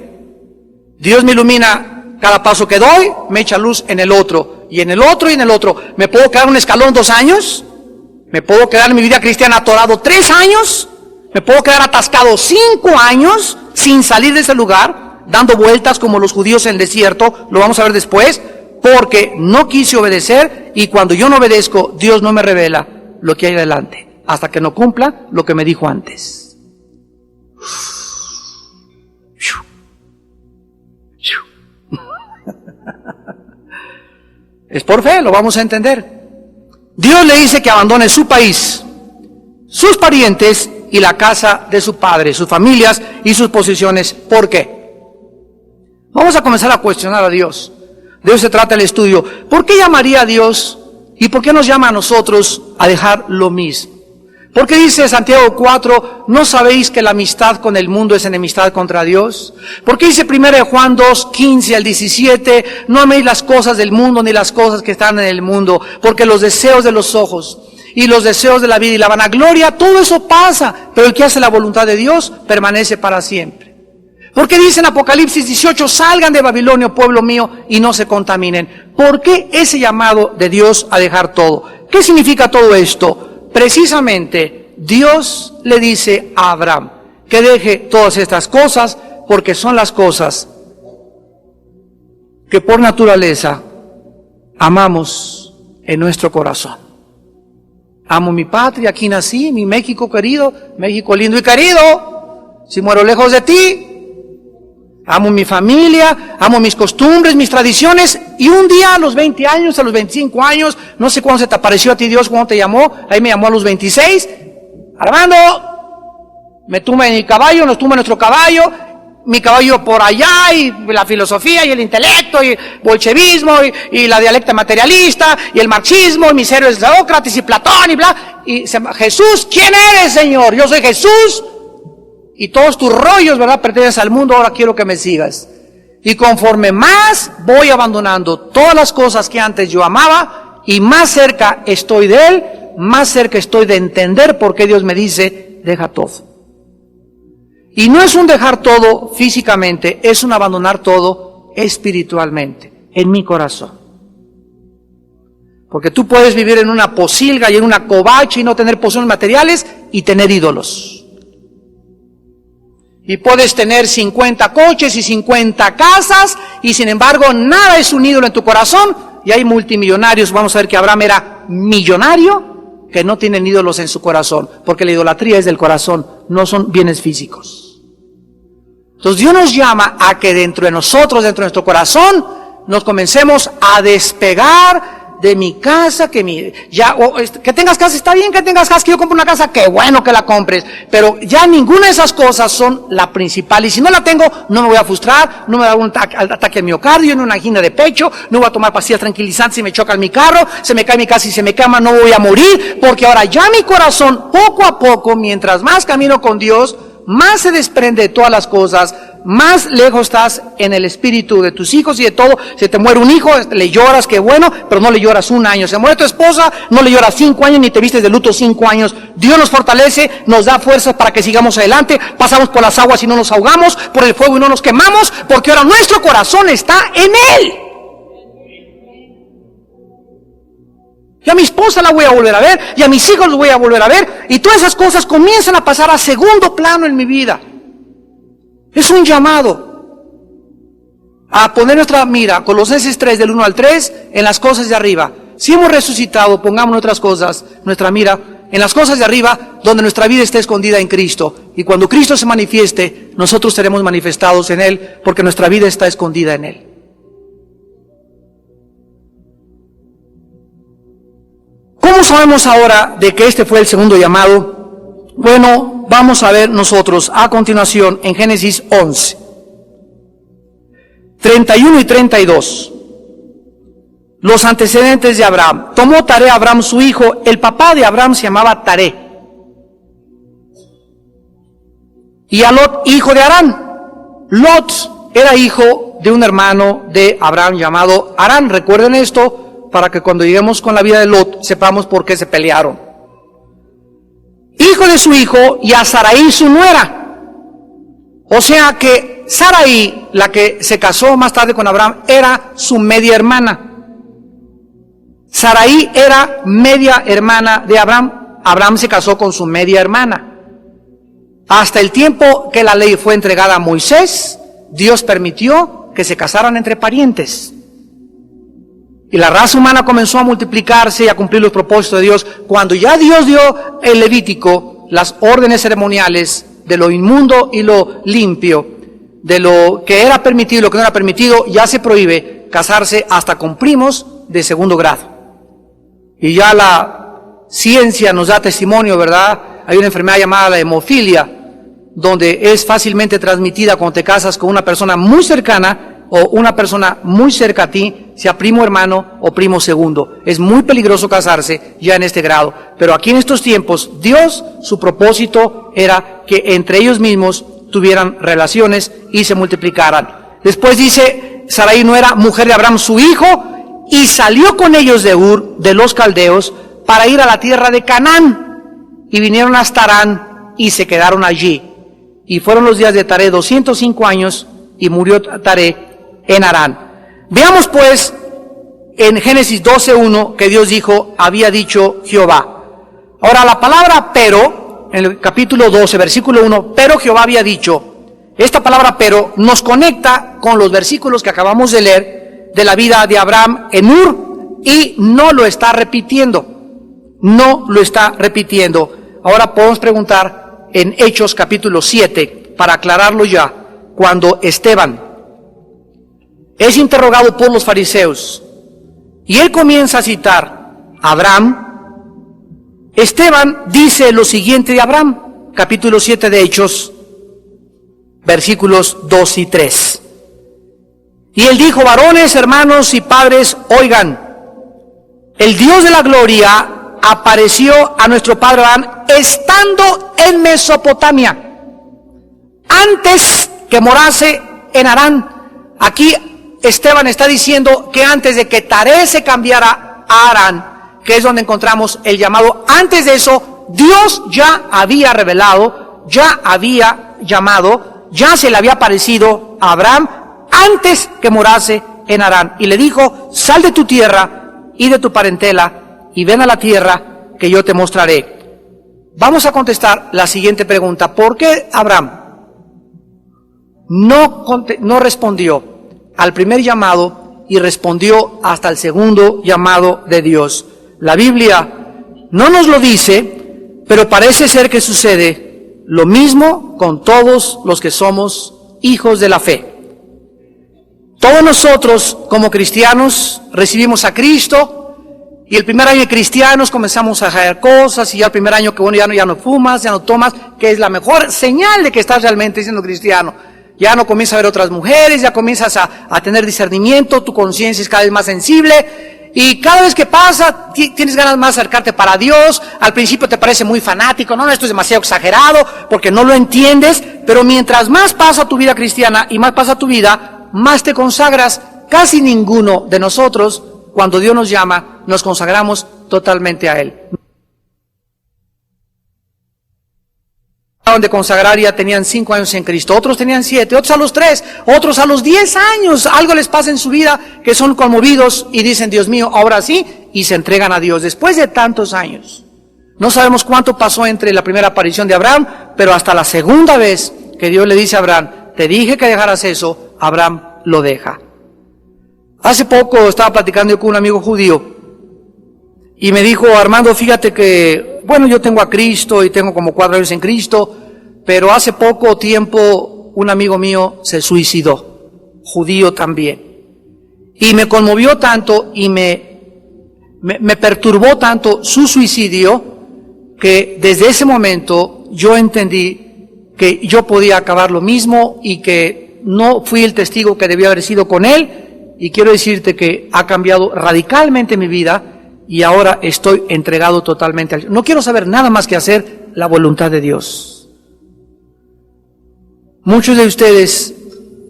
Dios me ilumina cada paso que doy, me echa luz en el otro, y en el otro, y en el otro. ¿Me puedo quedar un escalón 2 años? ¿Me puedo quedar en mi vida cristiana atorado 3 años? ¿Me puedo quedar atascado 5 años sin salir de ese lugar, dando vueltas como los judíos en el desierto? Lo vamos a ver después, porque no quise obedecer, y cuando yo no obedezco, Dios no me revela lo que hay adelante, hasta que no cumpla lo que me dijo antes. Es por fe, lo vamos a entender. Dios le dice que abandone su país, sus parientes y la casa de su padre, sus familias y sus posesiones. ¿Por qué? Vamos a comenzar a cuestionar a Dios. De eso se trata el estudio. ¿Por qué llamaría a Dios y por qué nos llama a nosotros a dejar lo mismo? ¿Por qué dice Santiago 4, no sabéis que la amistad con el mundo es enemistad contra Dios? ¿Por qué dice 1 Juan 2, 15 al 17, no améis las cosas del mundo ni las cosas que están en el mundo? Porque los deseos de los ojos y los deseos de la vida y la vanagloria, todo eso pasa, pero el que hace la voluntad de Dios permanece para siempre. ¿Por qué dice en Apocalipsis 18, salgan de Babilonia, pueblo mío, y no se contaminen? ¿Por qué ese llamado de Dios a dejar todo? ¿Qué significa todo esto? Precisamente, Dios le dice a Abraham que deje todas estas cosas porque son las cosas que por naturaleza amamos en nuestro corazón. Amo mi patria, aquí nací, mi México querido, México lindo y querido, si muero lejos de ti. Amo mi familia, amo mis costumbres, mis tradiciones, y un día a los 20 años, a los 25 años, no sé cuándo se te apareció a ti Dios, cuándo te llamó, ahí me llamó a los 26, Armando, me tumba en mi caballo, nos tumba nuestro caballo, mi caballo por allá, y la filosofía, y el intelecto, y el bolchevismo, y la dialéctica materialista, y el marxismo, y mis héroes Sócrates, y Platón, y bla, y Jesús, ¿quién eres, Señor? Yo soy Jesús, y todos tus rollos, ¿verdad?, pertenecen al mundo, ahora quiero que me sigas. Y conforme más voy abandonando todas las cosas que antes yo amaba, y más cerca estoy de Él, más cerca estoy de entender por qué Dios me dice, deja todo. Y no es un dejar todo físicamente, es un abandonar todo espiritualmente, en mi corazón. Porque tú puedes vivir en una posilga y en una covacha y no tener posesiones materiales y tener ídolos. Y puedes tener 50 coches y 50 casas, y sin embargo nada es un ídolo en tu corazón. Y hay multimillonarios, vamos a ver que Abraham era millonario, que no tienen ídolos en su corazón, porque la idolatría es del corazón, no son bienes físicos. Entonces Dios nos llama a que dentro de nosotros, dentro de nuestro corazón, nos comencemos a despegar de mi casa, que tengas casa, está bien que tengas casa, que yo compre una casa, qué bueno que la compres, pero ya ninguna de esas cosas son la principal, y si no la tengo, no me voy a frustrar, no me va a dar un ataque al miocardio, ni una angina de pecho, no voy a tomar pastillas tranquilizantes si me choca mi carro, se me cae mi casa y se me quema, no voy a morir, porque ahora ya mi corazón, poco a poco, mientras más camino con Dios, más se desprende de todas las cosas más lejos estás en el espíritu de tus hijos y de todo. Se te muere un hijo, le lloras, qué bueno, pero no le lloras 1 año. Se muere tu esposa, no le lloras 5 años, ni te vistes de luto 5 años. Dios nos fortalece, nos da fuerzas para que sigamos adelante. Pasamos por las aguas y no nos ahogamos, por el fuego y no nos quemamos, porque ahora nuestro corazón está en Él. Y a mi esposa la voy a volver a ver, y a mis hijos los voy a volver a ver, y todas esas cosas comienzan a pasar a segundo plano en mi vida. Es un llamado a poner nuestra mira, Colosenses 3, del 1 al 3, en las cosas de arriba. Si hemos resucitado, pongamos otras cosas, nuestra mira, en las cosas de arriba, donde nuestra vida esté escondida en Cristo. Y cuando Cristo se manifieste, nosotros seremos manifestados en Él, porque nuestra vida está escondida en Él. ¿Cómo sabemos ahora de que este fue el segundo llamado? Bueno, vamos a ver nosotros a continuación en Génesis 11, 31 y 32. Los antecedentes de Abraham. Tomó Taré a Abraham su hijo. El papá de Abraham se llamaba Taré. Y a Lot, hijo de Harán. Lot era hijo de un hermano de Abraham llamado Harán. Recuerden esto, para que cuando lleguemos con la vida de Lot, sepamos por qué se pelearon. Hijo de su hijo, y a Sarai su nuera. O sea que Sarai, la que se casó más tarde con Abraham, era su media hermana. Sarai era media hermana de Abraham. Abraham se casó con su media hermana. Hasta el tiempo que la ley fue entregada a Moisés, Dios permitió que se casaran entre parientes. Y la raza humana comenzó a multiplicarse y a cumplir los propósitos de Dios. Cuando ya Dios dio el Levítico, las órdenes ceremoniales de lo inmundo y lo limpio, de lo que era permitido y lo que no era permitido, ya se prohíbe casarse hasta con primos de segundo grado. Y ya la ciencia nos da testimonio, ¿verdad? Hay una enfermedad llamada la hemofilia, donde es fácilmente transmitida cuando te casas con una persona muy cercana o una persona muy cerca a ti, sea primo hermano o primo segundo. Es muy peligroso casarse ya en este grado. Pero aquí en estos tiempos, Dios, su propósito era que entre ellos mismos tuvieran relaciones y se multiplicaran. Después dice, Sarai no era mujer de Abraham su hijo, y salió con ellos de Ur, de los caldeos, para ir a la tierra de Canaán. Y vinieron hasta Harán y se quedaron allí. Y fueron los días de Taré 205 años, y murió Taré en Harán. Veamos pues en Génesis 12:1 que Dios dijo, había dicho Jehová. Ahora la palabra pero, en el capítulo 12, versículo 1, pero Jehová había dicho. Esta palabra pero nos conecta con los versículos que acabamos de leer de la vida de Abraham en Ur, y no lo está repitiendo. No lo está repitiendo. Ahora podemos preguntar en Hechos capítulo 7, para aclararlo ya, cuando Esteban es interrogado por los fariseos, y él comienza a citar a Abraham. Esteban dice lo siguiente de Abraham, capítulo 7 de Hechos, versículos 2 y 3. Y él dijo, varones, hermanos y padres, oigan, el Dios de la gloria apareció a nuestro padre Abraham estando en Mesopotamia, antes que morase en Harán. Aquí Esteban está diciendo que antes de que Taré se cambiara a Harán, que es donde encontramos el llamado, antes de eso, Dios ya había revelado, ya había llamado, ya se le había aparecido a Abraham antes que morase en Harán. Y le dijo, sal de tu tierra y de tu parentela y ven a la tierra que yo te mostraré. Vamos a contestar la siguiente pregunta. ¿Por qué Abraham no respondió al primer llamado y respondió hasta el segundo llamado de Dios? La Biblia no nos lo dice, pero parece ser que sucede lo mismo con todos los que somos hijos de la fe. Todos nosotros como cristianos recibimos a Cristo, y el primer año de cristianos comenzamos a hacer cosas, y ya el primer año que bueno, ya no fumas, ya no tomas, que es la mejor señal de que estás realmente siendo cristiano. Ya no comienzas a ver otras mujeres, ya comienzas a tener discernimiento, tu conciencia es cada vez más sensible, y cada vez que pasa, tienes ganas más de acercarte para Dios. Al principio te parece muy fanático, no, esto es demasiado exagerado, porque no lo entiendes, Pero mientras más pasa tu vida cristiana y más pasa tu vida, más te consagras. Casi ninguno de nosotros, cuando Dios nos llama, nos consagramos totalmente a Él. De consagrar ya tenían 5 años en Cristo, otros tenían 7, otros a los 3, otros a los 10 años, algo les pasa en su vida que son conmovidos y dicen, Dios mío, ahora sí, y se entregan a Dios después de tantos años. No sabemos cuánto pasó entre la primera aparición de Abraham, pero hasta la segunda vez que Dios le dice a Abraham, te dije que dejaras eso, Abraham lo deja. Hace poco estaba platicando yo con un amigo judío y me dijo, Armando, fíjate que, bueno, yo tengo a Cristo y tengo como 4 años en Cristo, pero hace poco tiempo un amigo mío se suicidó, judío también. Y me conmovió tanto y me perturbó tanto su suicidio que desde ese momento yo entendí que yo podía acabar lo mismo y que no fui el testigo que debía haber sido con él. Y quiero decirte que ha cambiado radicalmente mi vida y ahora estoy entregado totalmente a Dios. No quiero saber nada más que hacer la voluntad de Dios. Muchos de ustedes,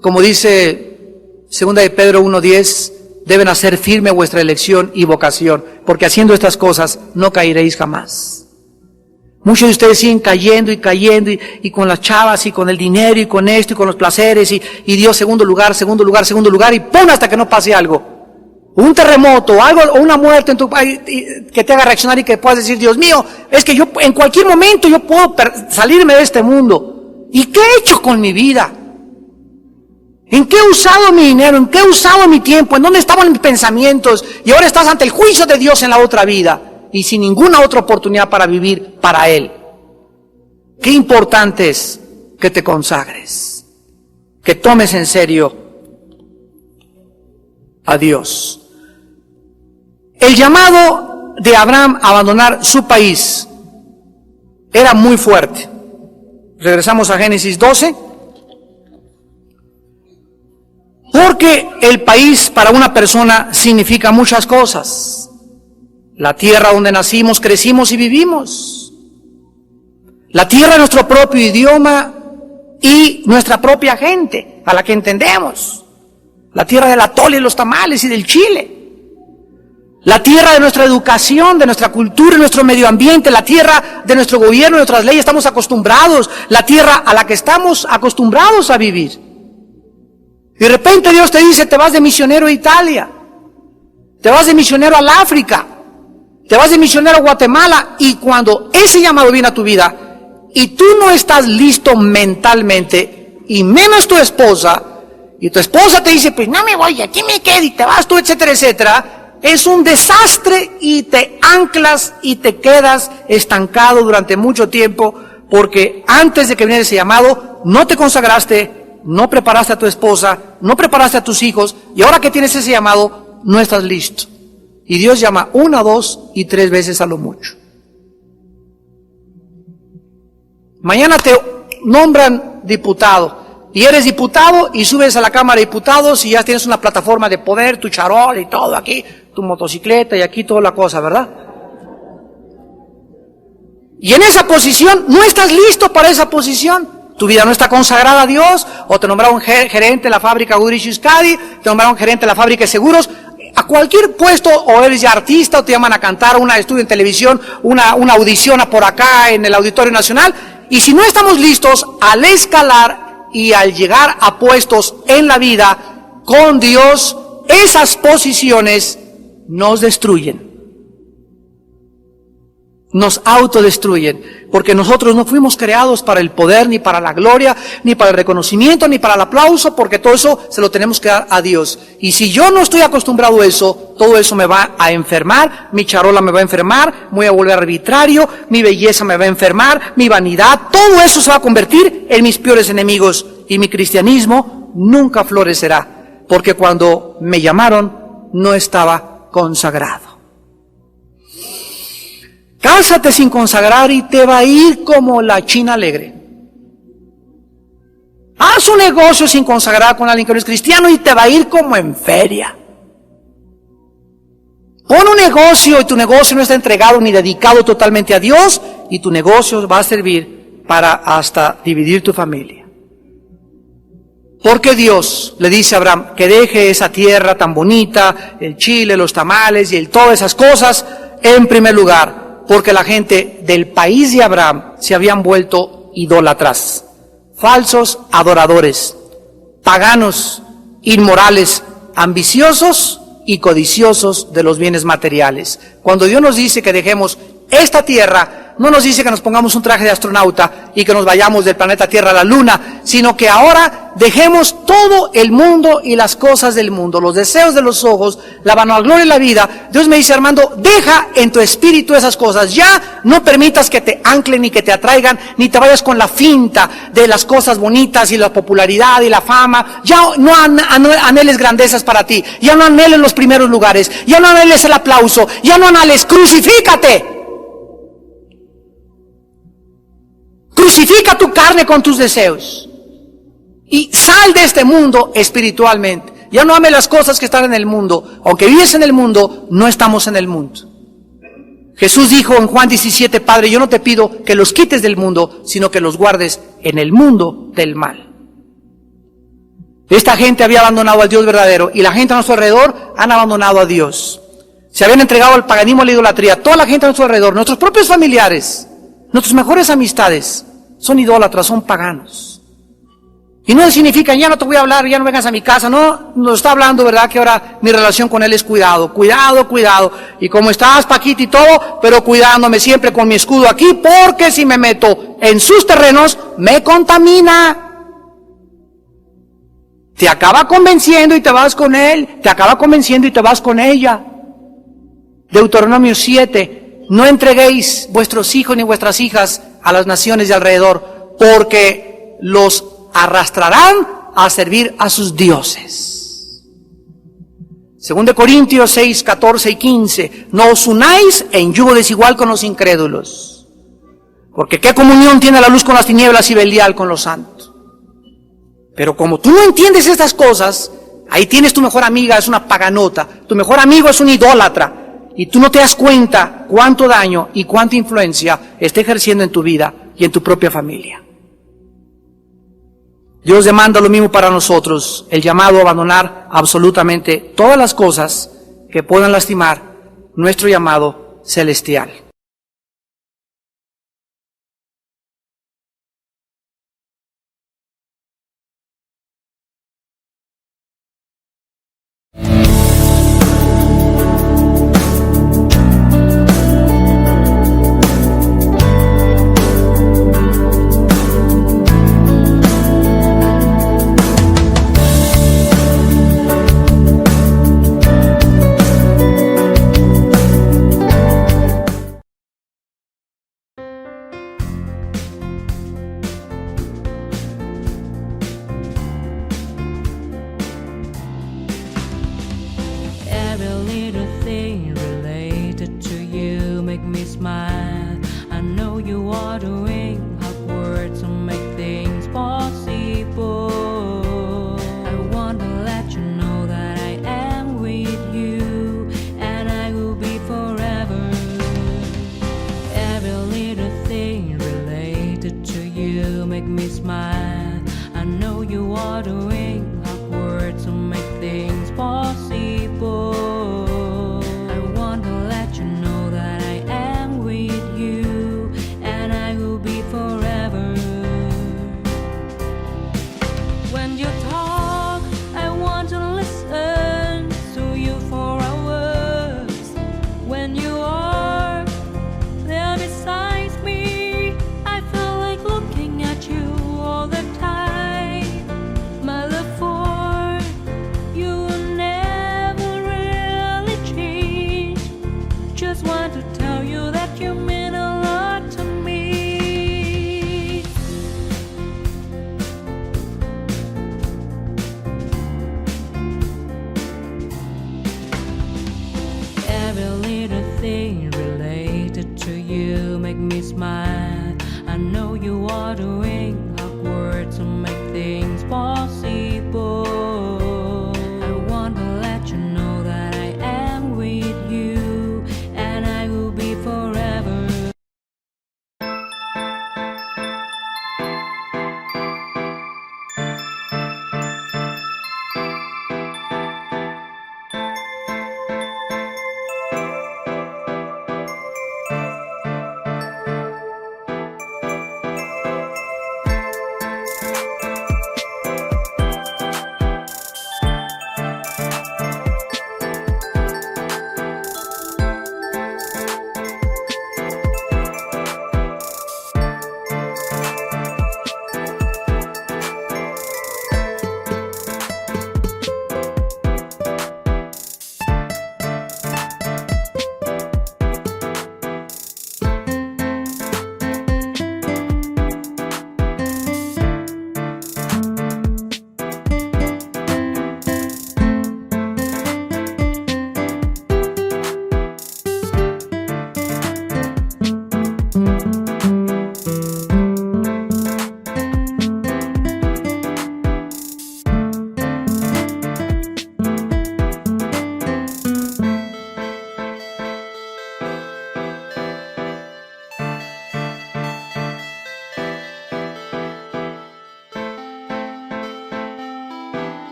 como dice 2 de Pedro 1:10, deben hacer firme vuestra elección y vocación, porque haciendo estas cosas no caeréis jamás. Muchos de ustedes siguen cayendo y con las chavas y con el dinero y con esto y con los placeres y Dios segundo lugar y ¡pum! Hasta que no pase algo. Un terremoto, algo, o una muerte en tu país que te haga reaccionar y que puedas decir, Dios mío, es que yo en cualquier momento yo puedo salirme de este mundo. ¿Y qué he hecho con mi vida? ¿En qué he usado mi dinero? ¿En qué he usado mi tiempo? ¿En dónde estaban mis pensamientos? Y ahora estás ante el juicio de Dios en la otra vida y sin ninguna otra oportunidad para vivir para Él. Qué importante es que te consagres, que tomes en serio a Dios. El llamado de Abraham a abandonar su país era muy fuerte. Regresamos a Génesis 12. Porque el país para una persona significa muchas cosas. La tierra donde nacimos, crecimos y vivimos. La tierra de nuestro propio idioma y nuestra propia gente, a la que entendemos. La tierra del atole y los tamales y del chile. La tierra de nuestra educación, de nuestra cultura y nuestro medio ambiente, la tierra de nuestro gobierno y nuestras leyes, estamos acostumbrados, la tierra a la que estamos acostumbrados a vivir. Y de repente Dios te dice, te vas de misionero a Italia, te vas de misionero al África, te vas de misionero a Guatemala, y cuando ese llamado viene a tu vida, y tú no estás listo mentalmente, y menos tu esposa, y tu esposa te dice, pues no me voy, aquí me quedo, y te vas tú, etcétera, etcétera, es un desastre y te anclas y te quedas estancado durante mucho tiempo porque antes de que viniera ese llamado no te consagraste, no preparaste a tu esposa, no preparaste a tus hijos y ahora que tienes ese llamado no estás listo. Y Dios llama 1, 2 y 3 veces a lo mucho. Mañana te nombran diputado. Y eres diputado y subes a la Cámara de Diputados y ya tienes una plataforma de poder, tu charol y todo aquí, tu motocicleta y aquí toda la cosa, ¿verdad? Y en esa posición, no estás listo para esa posición. Tu vida no está consagrada a Dios, o te nombraron gerente de la fábrica Goodrich Euskadi, te nombraron gerente de la fábrica de seguros, a cualquier puesto, o eres ya artista, o te llaman a cantar, un estudio en televisión, una audición por acá en el Auditorio Nacional, y si no estamos listos al escalar y al llegar a puestos en la vida con Dios, esas posiciones nos destruyen, nos autodestruyen, porque nosotros no fuimos creados para el poder, ni para la gloria, ni para el reconocimiento, ni para el aplauso, porque todo eso se lo tenemos que dar a Dios. Y si yo no estoy acostumbrado a eso, todo eso me va a enfermar, mi charola me va a enfermar, voy a volver arbitrario, mi belleza me va a enfermar, mi vanidad, todo eso se va a convertir en mis peores enemigos, y mi cristianismo nunca florecerá, porque cuando me llamaron no estaba consagrado. Cásate sin consagrar y te va a ir como la China alegre. Haz un negocio sin consagrar con alguien que no es cristiano y te va a ir como en feria. Pon un negocio y tu negocio no está entregado ni dedicado totalmente a Dios y tu negocio va a servir para hasta dividir tu familia. Porque Dios le dice a Abraham que deje esa tierra tan bonita, el chile, los tamales y todas esas cosas, en primer lugar, porque la gente del país de Abraham se habían vuelto idólatras, falsos adoradores, paganos, inmorales, ambiciosos y codiciosos de los bienes materiales. Cuando Dios nos dice que dejemos esta tierra, no nos dice que nos pongamos un traje de astronauta y que nos vayamos del planeta Tierra a la Luna, sino que ahora dejemos todo el mundo y las cosas del mundo, los deseos de los ojos, la vanagloria de la vida. Dios me dice, Armando, deja en tu espíritu esas cosas. Ya no permitas que te anclen ni que te atraigan, ni te vayas con la finta de las cosas bonitas y la popularidad y la fama. Ya no anheles grandezas para ti, ya no anheles los primeros lugares, ya no anheles el aplauso, ya no anheles, crucifícate. Crucifica tu carne con tus deseos y sal de este mundo espiritualmente. Ya no ames las cosas que están en el mundo. Aunque vives en el mundo, no estamos en el mundo. Jesús dijo en Juan 17, Padre, yo no te pido que los quites del mundo, sino que los guardes en el mundo del mal. Esta gente había abandonado al Dios verdadero y la gente a nuestro alrededor han abandonado a Dios. Se habían entregado al paganismo, a la idolatría. Toda la gente a nuestro alrededor, nuestros propios familiares, nuestras mejores amistades, son idólatras, son paganos. Y no significa, ya no te voy a hablar, ya no vengas a mi casa. No, nos está hablando, ¿verdad? Que ahora mi relación con él es cuidado, cuidado, cuidado. Y como estás, Paquita y todo, pero cuidándome siempre con mi escudo aquí, porque si me meto en sus terrenos, me contamina. Te acaba convenciendo y te vas con él, te acaba convenciendo y te vas con ella. Deuteronomio 7, no entreguéis vuestros hijos ni vuestras hijas a las naciones de alrededor, porque los arrastrarán a servir a sus dioses. 2 Corintios 6, 14 y 15, no os unáis en yugo desigual con los incrédulos, porque qué comunión tiene la luz con las tinieblas y Belial con los santos. Pero como tú no entiendes estas cosas, ahí tienes tu mejor amiga, es una paganota, tu mejor amigo es un idólatra, y tú no te das cuenta cuánto daño y cuánta influencia está ejerciendo en tu vida y en tu propia familia. Dios demanda lo mismo para nosotros, el llamado a abandonar absolutamente todas las cosas que puedan lastimar nuestro llamado celestial.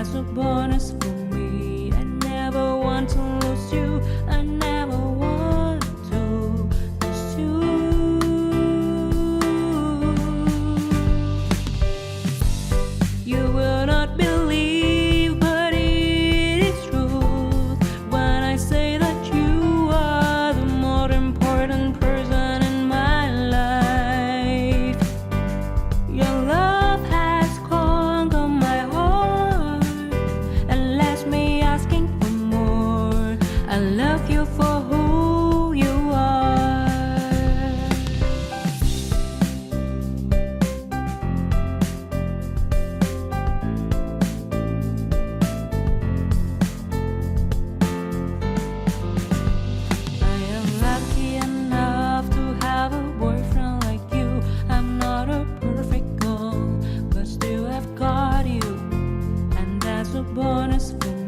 that's a bonus for me. I never want to lose you. I never want to lose you. You will not believe, but it is true when I say that you are the more important person in my life. Your love has conquered my heart and left me asking for more. I love you for who you are. I am lucky enough to have a boyfriend like you. I'm not a perfect girl, but still I've got you, and that's a bonus for me.